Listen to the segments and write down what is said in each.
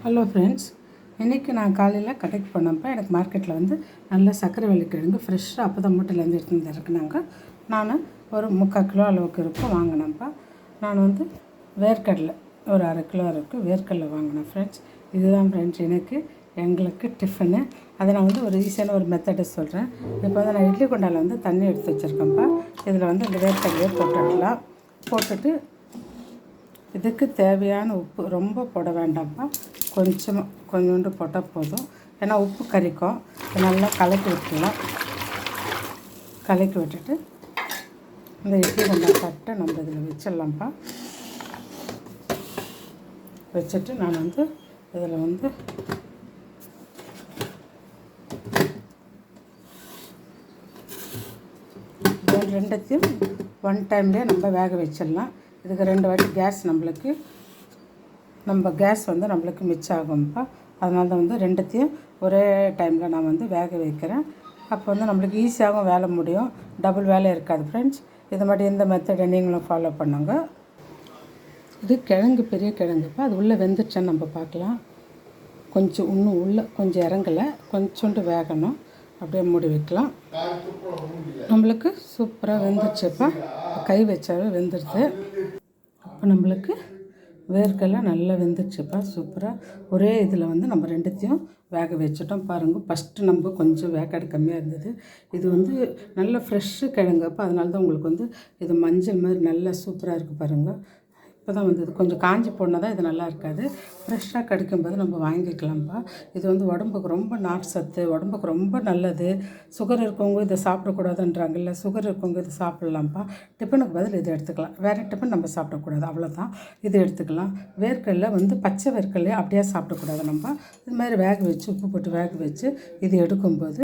Hello friends, இன்றைக்கி நான் காலையில் கடைக்கு போனப்போ எனக்கு மார்க்கெட்டில் வந்து நல்ல சர்க்கரை வெள்ளிக்கிழங்கு ஃப்ரெஷ்ஷாக அப்போ தான் மூட்டையிலேருந்து எடுத்துகிட்டு இருக்குனாங்க. நான் ஒரு 3/4 கிலோ அளவுக்கு இருக்கும் வாங்கினேன்ப்பா. நான் வந்து வேர்க்கடலை ஒரு 1/2 கிலோ இருக்குது வேர்க்கடலை வாங்கினேன் ஃப்ரெண்ட்ஸ். இதுதான் ஃப்ரெண்ட்ஸ் எங்களுக்கு டிஃபனு. அதை நான் வந்து ஒரு ஈஸியான ஒரு மெத்தடை சொல்கிறேன். இப்போ வந்து நான் இட்லி குண்டாவில் வந்து தண்ணி எடுத்து வச்சுருக்கேன்ப்பா. இதில் வந்து இந்த வேர்க்கடலையை போட்டுட்டு இதுக்கு தேவையான உப்பு ரொம்ப போட வேண்டாம்ப்பா, கொஞ்சோண்டு போட்டால் போதும். ஏன்னா உப்பு கறிக்கும். நல்லா கலக்கி விட்டுட்டு இந்த இட்லி குண்டா தட்டை நம்ம இதில் வச்சிடலாம்ப்பா. வச்சுட்டு நான் வந்து இதில் வந்து ரெண்டுத்தையும் ஒன் டைம்லேயே நம்ம வேக வச்சிடலாம். இதுக்கு 2 வாட்டி கேஸ் வந்து நம்மளுக்கு மிச்சம் ஆகும்ப்பா. அதனால தான் வந்து ரெண்டுத்தையும் ஒரே டைமில் நான் வந்து வேக வைக்கிறேன். அப்போ வந்து நம்மளுக்கு ஈஸியாகவும் வேலை முடியும், டபுள் வேலை இருக்காது ஃப்ரெண்ட்ஸ். இது மாதிரி இந்த மெத்தடை நீங்களும் ஃபாலோ பண்ணுங்க. இது கிழங்கு, பெரிய கிழங்குப்பா. அது உள்ளே வெந்துடுச்சான்னு நம்ம பார்க்கலாம். இன்னும் உள்ளே கொஞ்சம் இறங்கலை, கொஞ்சோண்டு வேகணும். அப்படியே மூடி வைக்கலாம். நம்மளுக்கு சூப்பராக வெந்துடுச்சுப்பா. கை வச்சாவே வெந்துடுது. அப்போ நம்மளுக்கு வேர்க்கடலை நல்லா வெந்துடுச்சுப்பா சூப்பராக. ஒரே இதில் வந்து நம்ம ரெண்டுத்தையும் வேக வச்சுட்டோம் பாருங்கள். ஃபஸ்ட்டு நம்ம கொஞ்சம் வேக்காடு கம்மியாக இருந்தது. இது வந்து நல்ல ஃப்ரெஷ்ஷு கிழங்குப்பா. அதனால தான் உங்களுக்கு வந்து இது மஞ்சள் மாதிரி நல்லா சூப்பராக இருக்குது பாருங்கள். இப்போ தான் வந்து இது கொஞ்சம் காஞ்சி போனால் தான் இது நல்லா இருக்காது. ஃப்ரெஷ்ஷாக கிடைக்கும்போது நம்ம வாங்கிக்கலாம்ப்பா. இது வந்து உடம்புக்கு ரொம்ப நார்ச்சத்து, உடம்புக்கு ரொம்ப நல்லது. சுகர் இருக்கவங்க இதை சாப்பிடக்கூடாதுன்றாங்கல்ல, சுகர் இருக்கவங்க இதை சாப்பிட்லாம்ப்பா. டிஃபனுக்கு பதில் இதை எடுத்துக்கலாம். வேறு டிஃபன் நம்ம சாப்பிடக்கூடாது, அவ்வளோதான். இது எடுத்துக்கலாம். வேர்க்கடலை வந்து பச்சை வேர்க்கடலையே அப்படியே சாப்பிடக்கூடாது. நம்ம இது மாதிரி வேக வச்சு உப்பு போட்டு வேக வச்சு இது எடுக்கும்போது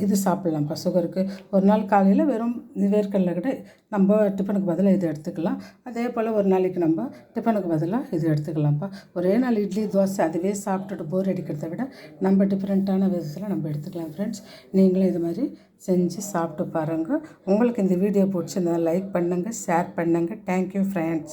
இது சாப்பிட்லாம்ப்பா சுகருக்கு. ஒரு நாள் காலையில் வெறும் வேர்க்கடலை கூட நம்ம டிஃபனுக்கு பதிலாக இது எடுத்துக்கலாம். அதே போல் ஒரு நாளைக்கு நம்ம டிஃபனுக்கு பதிலாக இது எடுத்துக்கலாம்ப்பா. ஒரே நாள் இட்லி தோசை அதுவே சாப்பிட்டுட்டு போர் அடிக்கிறத விட நம்ம டிஃப்ரெண்ட்டான விதத்தில் நம்ம எடுத்துக்கலாம் ஃப்ரெண்ட்ஸ். நீங்களும் இது மாதிரி செஞ்சு சாப்பிட்டு பாருங்கள். உங்களுக்கு இந்த வீடியோ பிடிச்சிருந்தா லைக் பண்ணுங்கள், ஷேர் பண்ணுங்கள். Thank you friends.